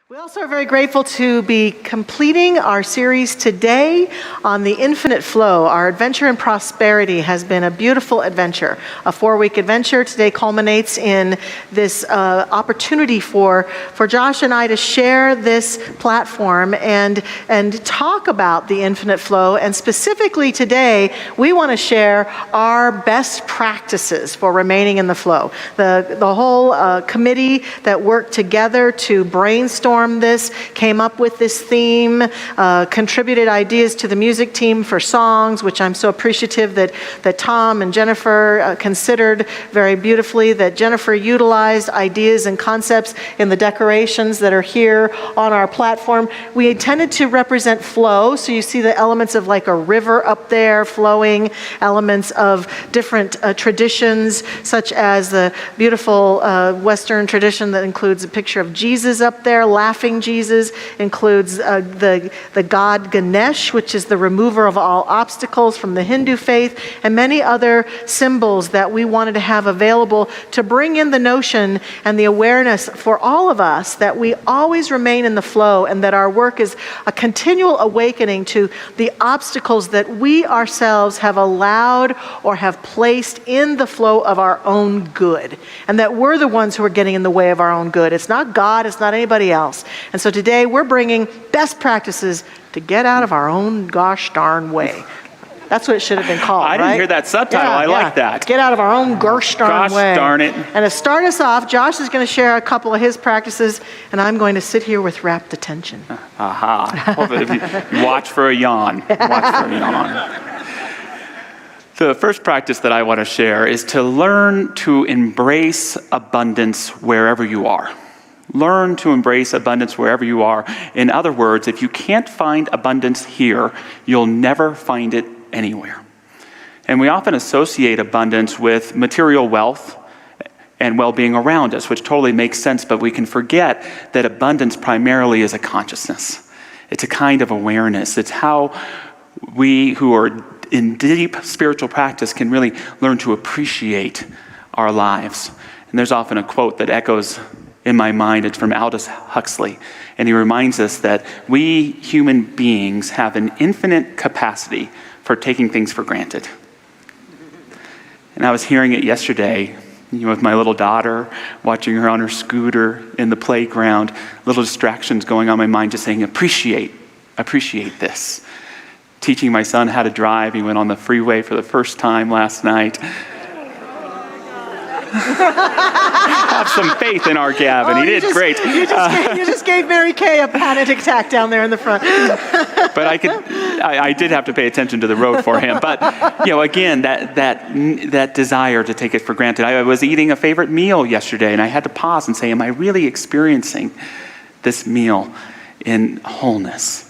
We also are very grateful to be completing our series today on the infinite flow. Our adventure in prosperity has been a beautiful adventure. A 4-week adventure today culminates in this opportunity for Josh and I to share this platform and talk about the infinite flow. And specifically today, we want to share our best practices for remaining in the flow. The whole committee that worked together to brainstorm this, came up with this theme, contributed ideas to the music team for songs, which I'm so appreciative that Tom and Jennifer considered very beautifully, that Jennifer utilized ideas and concepts in the decorations that are here on our platform. We intended to represent flow, so you see the elements of like a river up there flowing, elements of different traditions, such as the beautiful Western tradition that includes a picture of Jesus up there, laughing Jesus, includes the god Ganesh, which is the remover of all obstacles from the Hindu faith, and many other symbols that we wanted to have available to bring in the notion and the awareness for all of us that we always remain in the flow and that our work is a continual awakening to the obstacles that we ourselves have allowed or have placed in the flow of our own good, and that we're the ones who are getting in the way of our own good. It's not God, it's not anybody else. And so today we're bringing best practices to get out of our own gosh darn way. That's what it should have been called, I didn't hear that subtitle. I like that. Get out of our own gosh darn way. Gosh darn it. And to start us off, Josh is going to share a couple of his practices, and I'm going to sit here with rapt attention. Aha. Watch for a yawn. Watch for a yawn. The first practice that I want to share is to learn to embrace abundance wherever you are. Learn to embrace abundance wherever you are. In other words, if you can't find abundance here, you'll never find it anywhere. And we often associate abundance with material wealth and well-being around us, which totally makes sense, but we can forget that abundance primarily is a consciousness. It's a kind of awareness. It's how we who are in deep spiritual practice can really learn to appreciate our lives. And there's often a quote that echoes in my mind. It's from Aldous Huxley, and he reminds us that we human beings have an infinite capacity for taking things for granted. And I was hearing it yesterday, with my little daughter, watching her on her scooter in the playground, little distractions going on in my mind, just saying, appreciate this. Teaching my son how to drive. He went on the freeway for the first time last night. Have some faith in our Gavin. He did great. You just gave Mary Kay a panic attack down there in the front. But I did have to pay attention to the road for him. But again, that desire to take it for granted. I was eating a favorite meal yesterday, and I had to pause and say, am I really experiencing this meal in wholeness?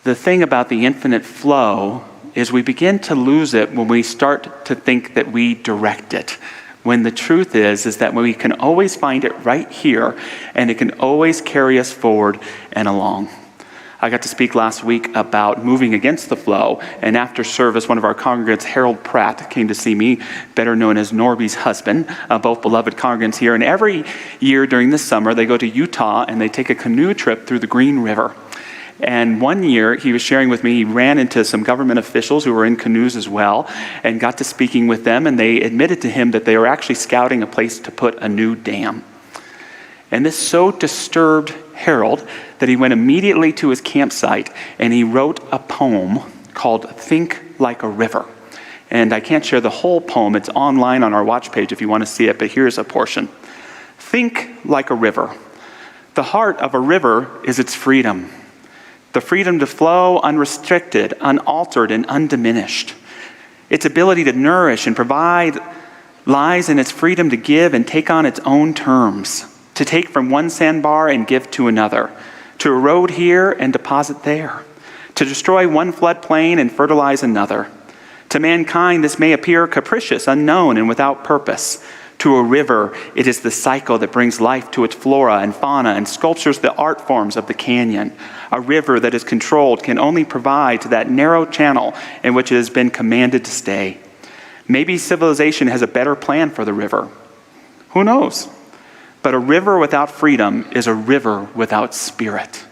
The thing about the infinite flow is we begin to lose it when we start to think that we direct it. When the truth is that we can always find it right here, and it can always carry us forward and along. I got to speak last week about moving against the flow, and after service, one of our congregants, Harold Pratt, came to see me, better known as Norby's husband, both beloved congregants here. And every year during the summer, they go to Utah and they take a canoe trip through the Green River. And one year, he was sharing with me, he ran into some government officials who were in canoes as well, and got to speaking with them, and they admitted to him that they were actually scouting a place to put a new dam. And this so disturbed Harold that he went immediately to his campsite, and he wrote a poem called Think Like a River. And I can't share the whole poem. It's online on our watch page if you want to see it, but here's a portion. Think like a river. The heart of a river is its freedom. The freedom to flow unrestricted, unaltered, and undiminished. Its ability to nourish and provide lies in its freedom to give and take on its own terms, to take from one sandbar and give to another, to erode here and deposit there, to destroy one floodplain and fertilize another. To mankind, this may appear capricious, unknown, and without purpose. To a river, it is the cycle that brings life to its flora and fauna and sculptures the art forms of the canyon. A river that is controlled can only provide to that narrow channel in which it has been commanded to stay. Maybe civilization has a better plan for the river. Who knows? But a river without freedom is a river without spirit.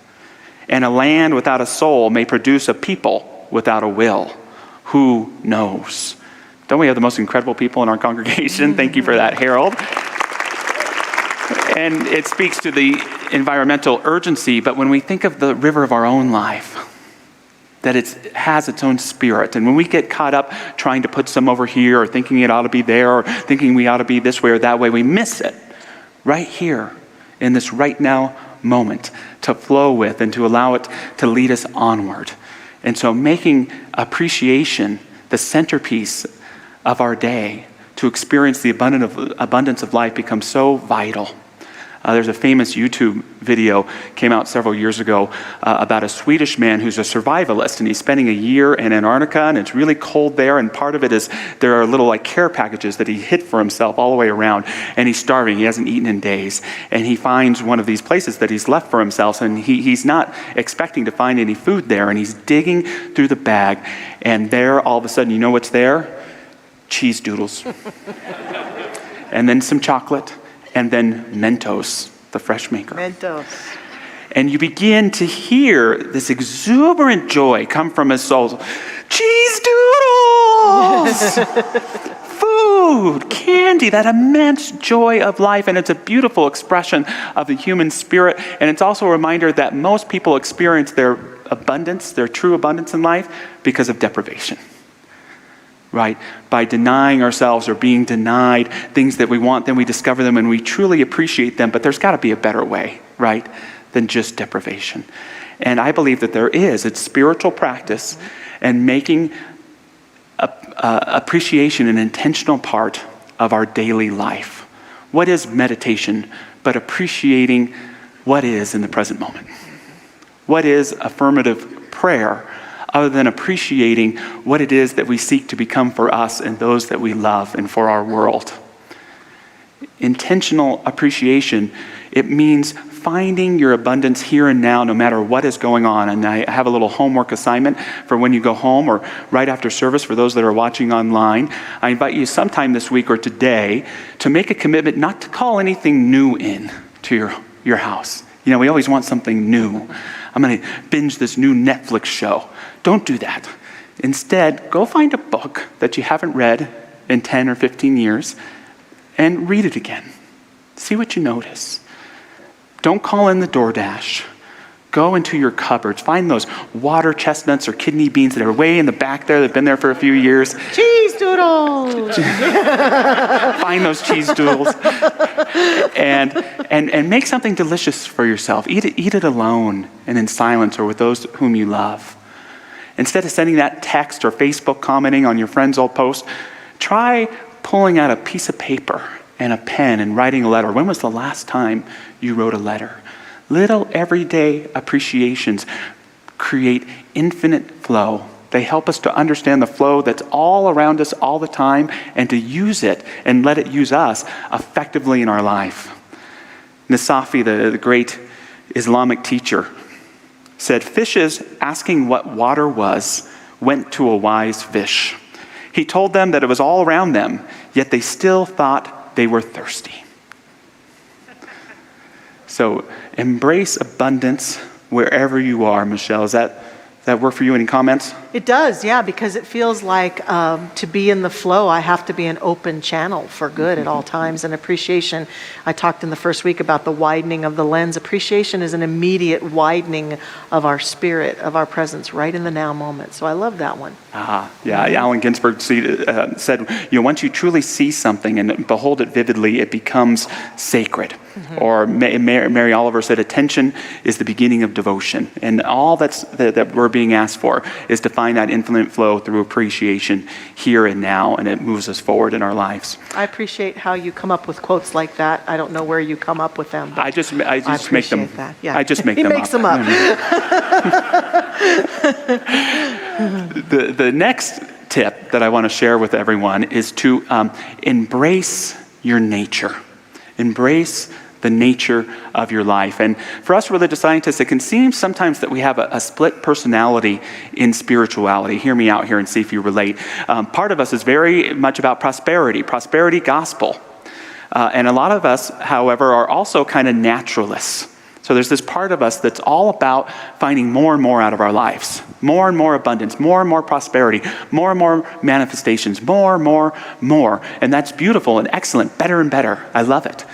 And a land without a soul may produce a people without a will. Who knows? Don't we have the most incredible people in our congregation? Thank you for that, Harold. And it speaks to the environmental urgency, but when we think of the river of our own life, that it has its own spirit. And when we get caught up trying to put some over here, or thinking it ought to be there, or thinking we ought to be this way or that way, we miss it right here in this right now moment to flow with and to allow it to lead us onward. And so making appreciation the centerpiece of our day to experience the abundance of life becomes so vital. There's a famous YouTube video came out several years ago about a Swedish man who's a survivalist, and he's spending a year in Antarctica, and it's really cold there, and part of it is there are little care packages that he hid for himself all the way around, and he's starving. He hasn't eaten in days, and he finds one of these places that he's left for himself, and he's not expecting to find any food there, and he's digging through the bag, and there, all of a sudden, you know what's there? Cheese doodles. And then some chocolate. And then Mentos, the fresh maker. Mentos. And you begin to hear this exuberant joy come from his soul. Cheese doodles! Food, candy, that immense joy of life. And it's a beautiful expression of the human spirit. And it's also a reminder that most people experience their abundance, their true abundance in life, because of deprivation. Right? By denying ourselves or being denied things that we want, then we discover them and we truly appreciate them, but there's got to be a better way, right, than just deprivation. And I believe that there is. It's spiritual practice and making appreciation an intentional part of our daily life. What is meditation but appreciating what is in the present moment? What is affirmative prayer other than appreciating what it is that we seek to become for us and those that we love and for our world? Intentional appreciation, it means finding your abundance here and now no matter what is going on. And I have a little homework assignment for when you go home or right after service for those that are watching online. I invite you sometime this week or today to make a commitment not to call anything new in to your house. You know, we always want something new. I'm going to binge this new Netflix show. Don't do that. Instead, go find a book that you haven't read in 10 or 15 years and read it again. See what you notice. Don't call in the DoorDash. Go into your cupboards. Find those water chestnuts or kidney beans that are way in the back there that have been there for a few years. Cheese doodles! Find those cheese doodles. And make something delicious for yourself. Eat it alone and in silence or with those whom you love. Instead of sending that text or Facebook commenting on your friend's old post, try pulling out a piece of paper and a pen and writing a letter. When was the last time you wrote a letter? Little everyday appreciations create infinite flow. They help us to understand the flow that's all around us all the time and to use it and let it use us effectively in our life. Nasafi, the great Islamic teacher, said, fishes asking what water was went to a wise fish. He told them that it was all around them, yet they still thought they were thirsty. So embrace abundance wherever you are, Michelle. Does that work for you? Any comments? It does, yeah, because it feels like to be in the flow, I have to be an open channel for good at all times. And appreciation, I talked in the first week about the widening of the lens. Appreciation is an immediate widening of our spirit, of our presence right in the now moment. So I love that one. Yeah, Allen Ginsberg said, once you truly see something and behold it vividly, it becomes sacred. Mm-hmm. Or Mary Oliver said, attention is the beginning of devotion. And all that we're being asked for is to find that infinite flow through appreciation here and now, and it moves us forward in our lives. I appreciate how you come up with quotes like that. I don't know where you come up with them. I just make them. That. Yeah. I just make he them makes up. them up. The next tip that I want to share with everyone is to embrace your nature. Embrace the nature of your life. And for us religious scientists, it can seem sometimes that we have a split personality in spirituality. Hear me out here and see if you relate. Part of us is very much about prosperity gospel. And a lot of us, however, are also kind of naturalists. So there's this part of us that's all about finding more and more out of our lives. More and more abundance, more and more prosperity, more and more manifestations, more. And that's beautiful and excellent, better and better. I love it.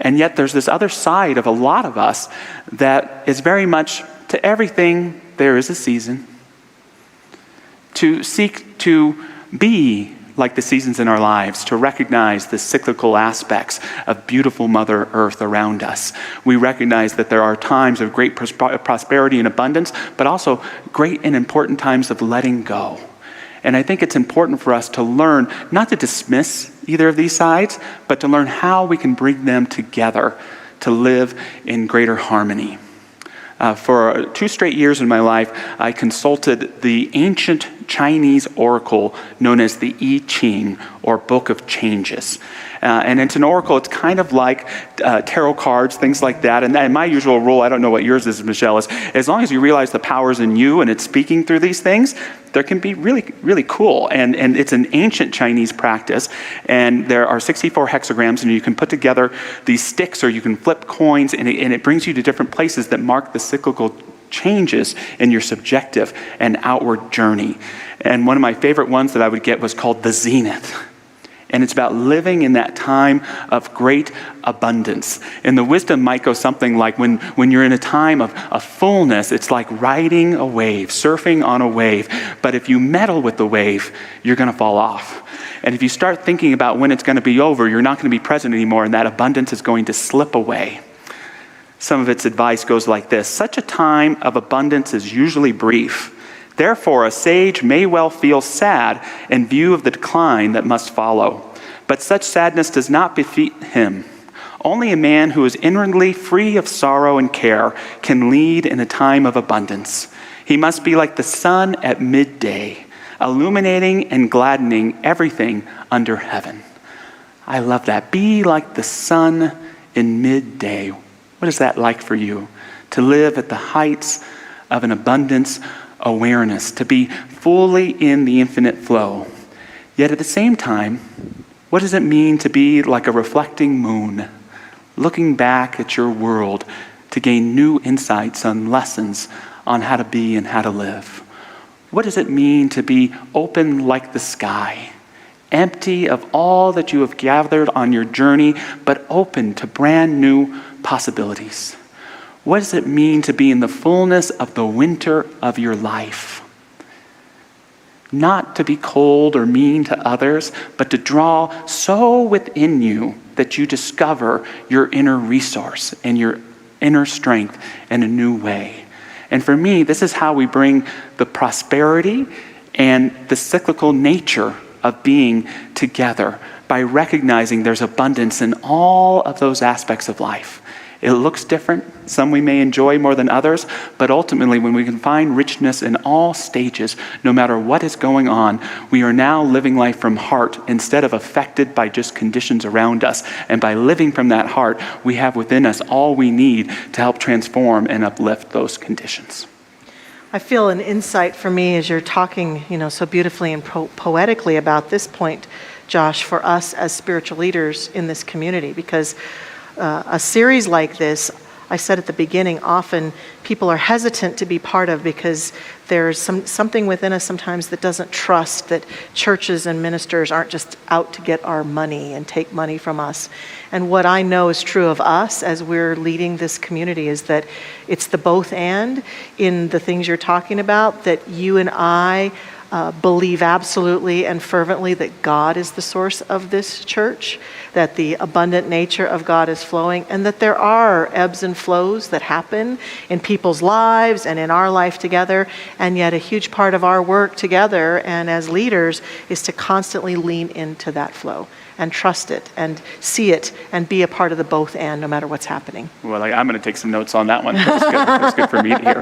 And yet there's this other side of a lot of us that is very much, to everything there is a season. To seek to be like the seasons in our lives, to recognize the cyclical aspects of beautiful Mother Earth around us. We recognize that there are times of great prosperity and abundance, but also great and important times of letting go. And I think it's important for us to learn not to dismiss either of these sides, but to learn how we can bring them together to live in greater harmony. For 2 straight years in my life, I consulted the ancient Chinese oracle known as the I Ching, or Book of Changes. And it's an oracle. It's kind of like tarot cards, things like that. And my usual rule, I don't know what yours is, Michelle, is as long as you realize the power's in you and it's speaking through these things, there can be really, really cool. And it's an ancient Chinese practice. And there are 64 hexagrams, and you can put together these sticks or you can flip coins, and it brings you to different places that mark the cyclical changes in your subjective and outward journey. And one of my favorite ones that I would get was called the Zenith. And it's about living in that time of great abundance. And the wisdom might go something like, when you're in a time of fullness, it's like riding a wave, surfing on a wave. But if you meddle with the wave, you're going to fall off. And if you start thinking about when it's going to be over, you're not going to be present anymore, and that abundance is going to slip away. Some of its advice goes like this: such a time of abundance is usually brief. Therefore, a sage may well feel sad in view of the decline that must follow. But such sadness does not befit him. Only a man who is inwardly free of sorrow and care can lead in a time of abundance. He must be like the sun at midday, illuminating and gladdening everything under heaven. I love that. Be like the sun in midday. What is that like for you? To live at the heights of an abundance awareness, to be fully in the infinite flow. Yet at the same time, what does it mean to be like a reflecting moon, looking back at your world to gain new insights on lessons on how to be and how to live? What does it mean to be open like the sky, empty of all that you have gathered on your journey, but open to brand new possibilities? What does it mean to be in the fullness of the winter of your life? Not to be cold or mean to others, but to draw so within you that you discover your inner resource and your inner strength in a new way. And for me, this is how we bring the prosperity and the cyclical nature of being together, by recognizing there's abundance in all of those aspects of life. It looks different. Some we may enjoy more than others, but ultimately when we can find richness in all stages, no matter what is going on, we are now living life from heart instead of affected by just conditions around us. And by living from that heart, we have within us all we need to help transform and uplift those conditions. I feel an insight for me as you're talking, so beautifully and poetically about this point, Josh, for us as spiritual leaders in this community, because a series like this, I said at the beginning, often people are hesitant to be part of because there's something within us sometimes that doesn't trust that churches and ministers aren't just out to get our money and take money from us. And what I know is true of us as we're leading this community is that it's the both and in the things you're talking about, that you and I believe absolutely and fervently that God is the source of this church, that the abundant nature of God is flowing, and that there are ebbs and flows that happen in people's lives and in our life together. And yet a huge part of our work together and as leaders is to constantly lean into that flow and trust it and see it and be a part of the both and no matter what's happening. Well, I'm going to take some notes on that one. That's good for me to hear.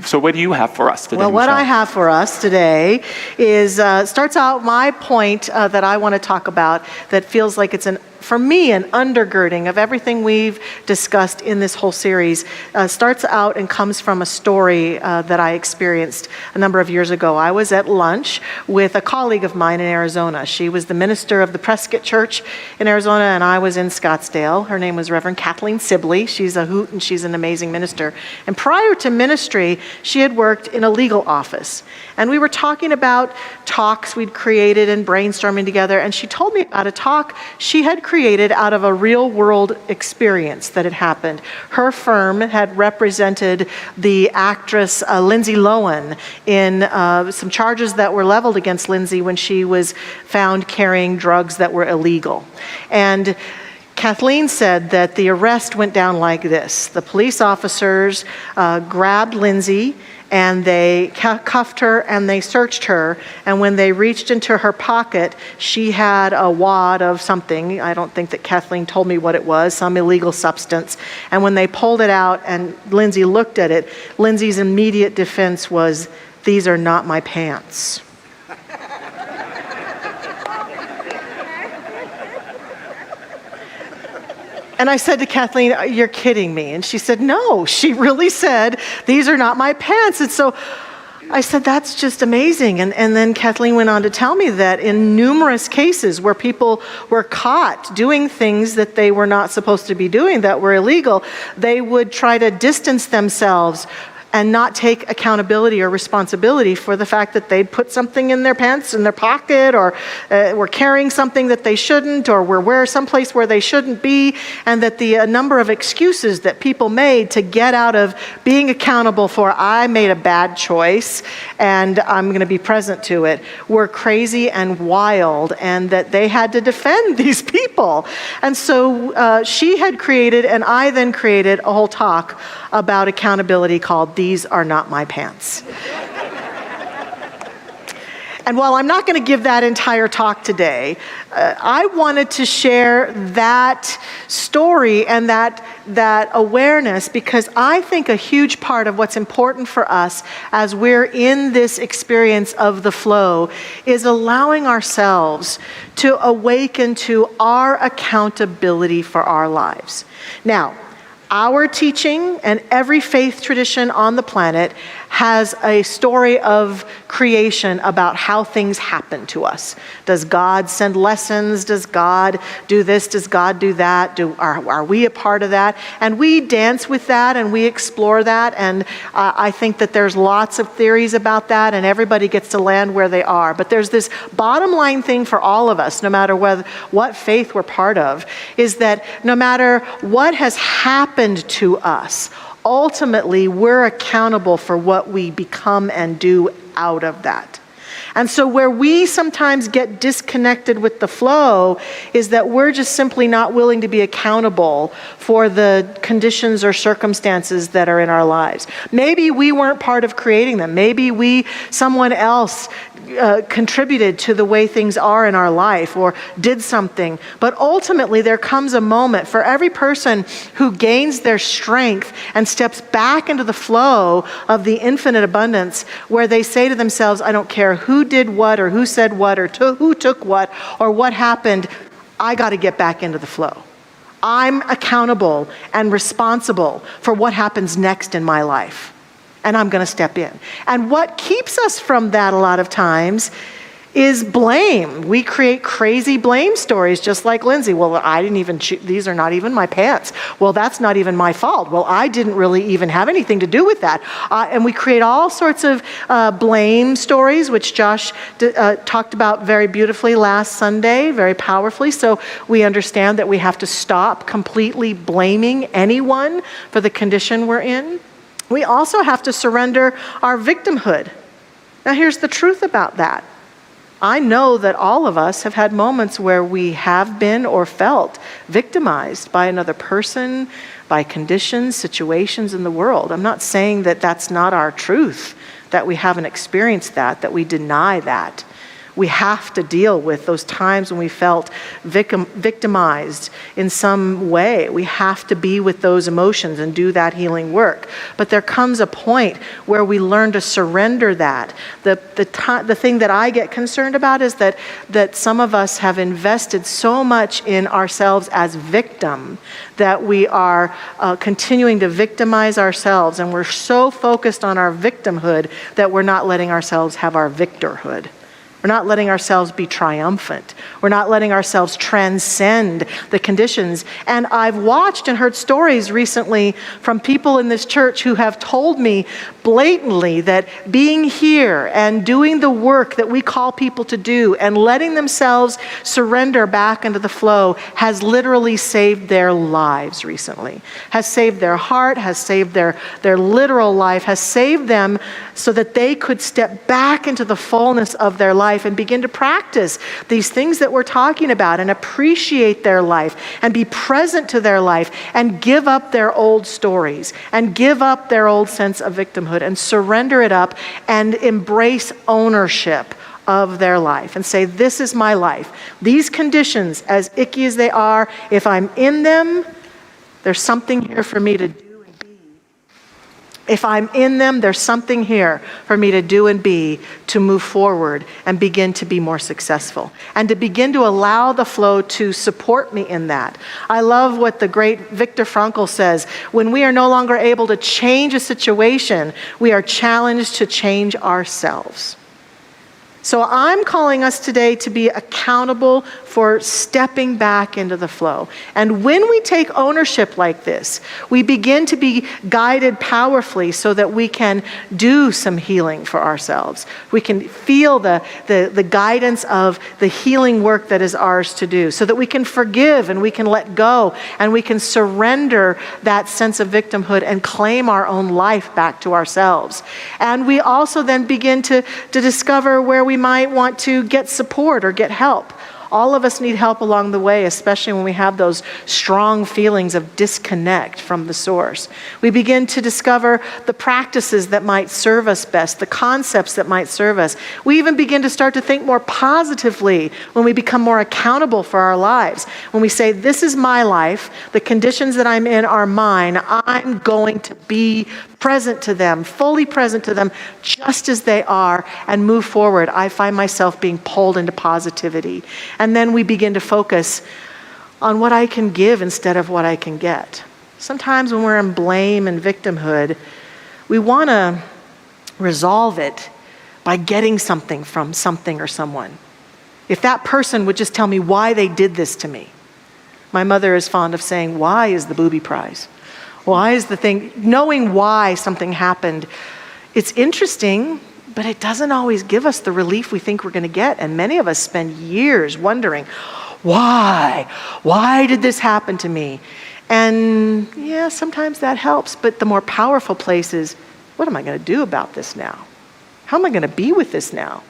So what do you have for us today, Well, what Michelle? I have for us today is, starts out my point that I want to talk about that feels like it's an for me, an undergirding of everything we've discussed in this whole series starts out and comes from a story that I experienced a number of years ago. I was at lunch with a colleague of mine in Arizona. She was the minister of the Prescott Church in Arizona, and I was in Scottsdale. Her name was Reverend Kathleen Sibley. She's a hoot, and she's an amazing minister. And prior to ministry, she had worked in a legal office. And we were talking about talks we'd created and brainstorming together, and she told me about a talk she had created out of a real-world experience that had happened. Her firm had represented the actress Lindsay Lohan in some charges that were leveled against Lindsay when she was found carrying drugs that were illegal. And Kathleen said that the arrest went down like this. The police officers grabbed Lindsay, and they cuffed her and they searched her. And when they reached into her pocket, she had a wad of something. I don't think that Kathleen told me what it was, some illegal substance. And when they pulled it out and Lindsay looked at it, Lindsay's immediate defense was, "These are not my pants." And I said to Kathleen, "You're kidding me." And she said, "No," she really said, "These are not my pants." And so I said, "That's just amazing." And then Kathleen went on to tell me that in numerous cases where people were caught doing things that they were not supposed to be doing, that were illegal, they would try to distance themselves and not take accountability or responsibility for the fact that they'd put something in their pants, in their pocket, or were carrying something that they shouldn't, or were someplace where they shouldn't be, and that the number of excuses that people made to get out of being accountable for, "I made a bad choice and I'm going to be present to it," were crazy and wild, and that they had to defend these people. And so she had created, and I then created, a whole talk about accountability called "These Are Not My Pants." And while I'm not going to give that entire talk today, I wanted to share that story and that awareness, because I think a huge part of what's important for us as we're in this experience of the flow is allowing ourselves to awaken to our accountability for our lives. Now, our teaching and every faith tradition on the planet has a story of creation about how things happen to us. Does God send lessons? Does God do this? Does God do that? Are we a part of that? And we dance with that and we explore that. And I think that there's lots of theories about that, and everybody gets to land where they are. But there's this bottom line thing for all of us, no matter what faith we're part of, is that no matter what has happened to us, ultimately, we're accountable for what we become and do out of that. And so where we sometimes get disconnected with the flow is that we're just simply not willing to be accountable for the conditions or circumstances that are in our lives. Maybe we weren't part of creating them. Maybe someone else contributed to the way things are in our life or did something. But ultimately, there comes a moment for every person who gains their strength and steps back into the flow of the infinite abundance, where they say to themselves, "I don't care who did what or who said what or who took what or what happened, I got to get back into the flow. I'm accountable and responsible for what happens next in my life. And I'm going to step in." And what keeps us from that a lot of times is blame. We create crazy blame stories, just like Lindsay. "Well, I didn't even these are not even my pants. Well, that's not even my fault. Well, I didn't really even have anything to do with that." And we create all sorts of blame stories, which Josh talked about very beautifully last Sunday, very powerfully. So we understand that we have to stop completely blaming anyone for the condition we're in. We also have to surrender our victimhood. Now, here's the truth about that. I know that all of us have had moments where we have been or felt victimized by another person, by conditions, situations in the world. I'm not saying that that's not our truth, that we haven't experienced that we deny that. We have to deal with those times when we felt victimized in some way. We have to be with those emotions and do that healing work. But there comes a point where we learn to surrender that. The thing that I get concerned about is that some of us have invested so much in ourselves as victim that we are continuing to victimize ourselves, and we're so focused on our victimhood that we're not letting ourselves have our victorhood. We're not letting ourselves be triumphant. We're not letting ourselves transcend the conditions. And I've watched and heard stories recently from people in this church who have told me blatantly that being here and doing the work that we call people to do and letting themselves surrender back into the flow has literally saved their lives recently, has saved their heart, has saved their literal life, has saved them so that they could step back into the fullness of their life and begin to practice these things that we're talking about and appreciate their life and be present to their life and give up their old stories and give up their old sense of victimhood and surrender it up and embrace ownership of their life and say, this is my life. These conditions, as icky as they are, if I'm in them, there's something here for me to do. If I'm in them, there's something here for me to do and be to move forward and begin to be more successful and to begin to allow the flow to support me in that. I love what the great Viktor Frankl says. When we are no longer able to change a situation, we are challenged to change ourselves. So I'm calling us today to be accountable for stepping back into the flow. And when we take ownership like this, we begin to be guided powerfully so that we can do some healing for ourselves. We can feel the guidance of the healing work that is ours to do, so that we can forgive and we can let go and we can surrender that sense of victimhood and claim our own life back to ourselves. And we also then begin to discover where we might want to get support or get help. All of us need help along the way, especially when we have those strong feelings of disconnect from the source. We begin to discover the practices that might serve us best, the concepts that might serve us. We even begin to start to think more positively when we become more accountable for our lives. When we say, this is my life, the conditions that I'm in are mine, I'm going to be present to them, fully present to them, just as they are, and move forward. I find myself being pulled into positivity. And then we begin to focus on what I can give instead of what I can get. Sometimes when we're in blame and victimhood, we want to resolve it by getting something from something or someone. If that person would just tell me why they did this to me. My mother is fond of saying, why is the booby prize? Why is the thing? Knowing why something happened, it's interesting, but it doesn't always give us the relief we think we're going to get. And many of us spend years wondering, why? Why did this happen to me? And yeah, sometimes that helps. But the more powerful place is, what am I going to do about this now? How am I going to be with this now?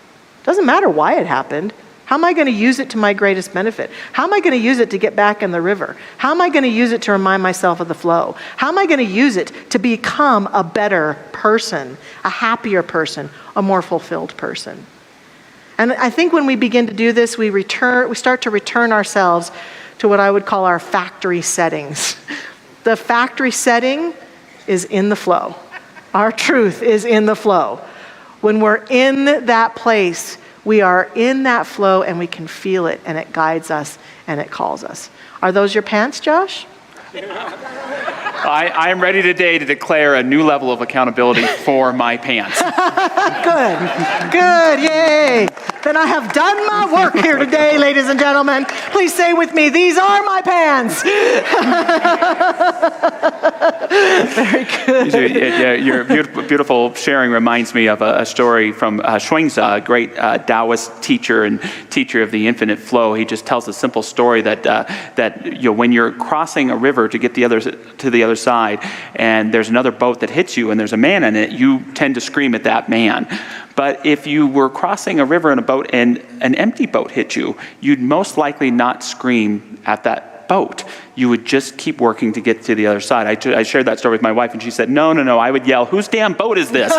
Doesn't matter why it happened. How am I going to use it to my greatest benefit? How am I going to use it to get back in the river? How am I going to use it to remind myself of the flow? How am I going to use it to become a better person, a happier person, a more fulfilled person? And I think when we begin to do this, we start to return ourselves to what I would call our factory settings. The factory setting is in the flow. Our truth is in the flow. When we're in that place, we are in that flow and we can feel it, and it guides us and it calls us. Are those your pants, Josh? I am ready today to declare a new level of accountability for my pants. Good, yay. Then I have done my work here today, ladies and gentlemen. Please say with me, these are my pants. Very good. Your beautiful sharing reminds me of a story from Shuangzi, a great Taoist teacher and teacher of the infinite flow. He just tells a simple story that when you're crossing a river to get to the other side, and there's another boat that hits you, and there's a man in it, you tend to scream at that man. But if you were crossing a river in a boat and an empty boat hit you, you'd most likely not scream at that boat. You would just keep working to get to the other side. I shared that story with my wife, and she said, no, I would yell, whose damn boat is this?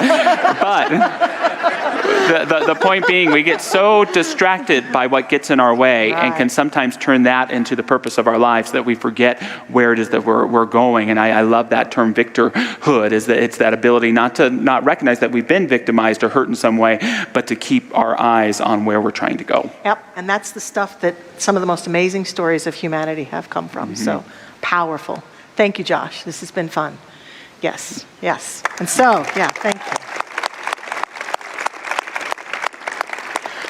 The point being, we get so distracted by what gets in our way and can sometimes turn that into the purpose of our lives that we forget where it is that we're going. And I love that term victorhood, is that it's that ability not to not recognize that we've been victimized or hurt in some way, but to keep our eyes on where we're trying to go. Yep, and that's the stuff that some of the most amazing stories of humanity have come from. So powerful. Thank you, Josh. This has been fun. Yes, yes. And so, thank you.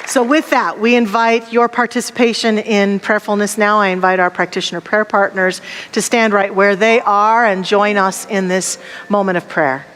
So with that, we invite your participation in prayerfulness now. I invite our practitioner prayer partners to stand right where they are and join us in this moment of prayer.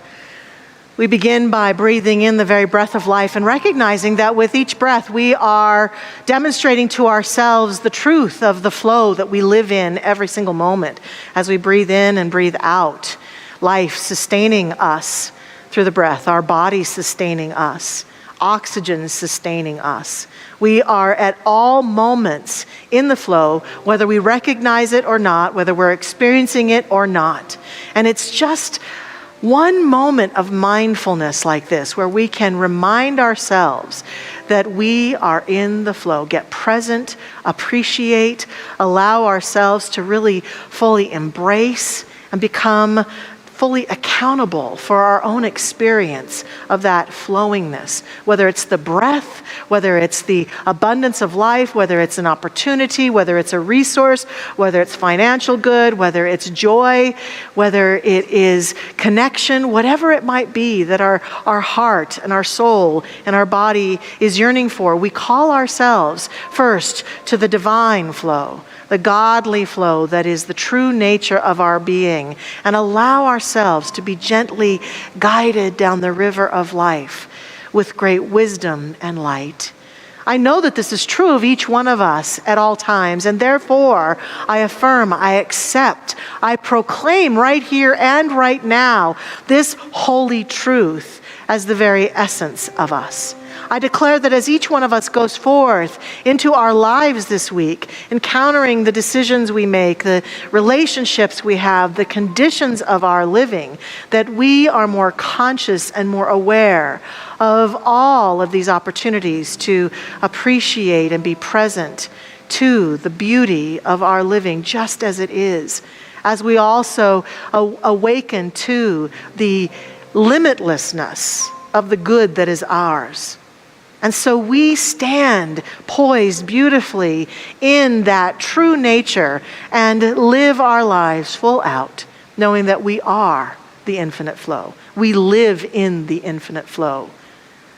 We begin by breathing in the very breath of life and recognizing that with each breath we are demonstrating to ourselves the truth of the flow that we live in every single moment as we breathe in and breathe out. Life sustaining us through the breath, our body sustaining us, oxygen sustaining us. We are at all moments in the flow, whether we recognize it or not, whether we're experiencing it or not. And it's just one moment of mindfulness like this, where we can remind ourselves that we are in the flow, get present, appreciate, allow ourselves to really fully embrace and become fully accountable for our own experience of that flowingness, whether it's the breath, whether it's the abundance of life, whether it's an opportunity, whether it's a resource, whether it's financial good, whether it's joy, whether it is connection, whatever it might be that our heart and our soul and our body is yearning for. We call ourselves first to the divine flow, the godly flow that is the true nature of our being, and allow ourselves to be gently guided down the river of life with great wisdom and light. I know that this is true of each one of us at all times, and therefore I affirm, I accept, I proclaim right here and right now this holy truth as the very essence of us. I declare that as each one of us goes forth into our lives this week, encountering the decisions we make, the relationships we have, the conditions of our living, that we are more conscious and more aware of all of these opportunities to appreciate and be present to the beauty of our living just as it is, as we also awaken to the limitlessness of the good that is ours. And so we stand poised beautifully in that true nature and live our lives full out, knowing that we are the infinite flow. We live in the infinite flow,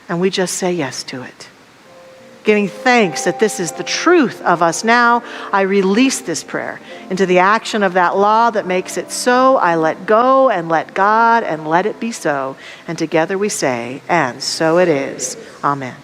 and we just say yes to it. Giving thanks that this is the truth of us now, I release this prayer into the action of that law that makes it so. I let go and let God and let it be so. And together we say, and so it is. Amen.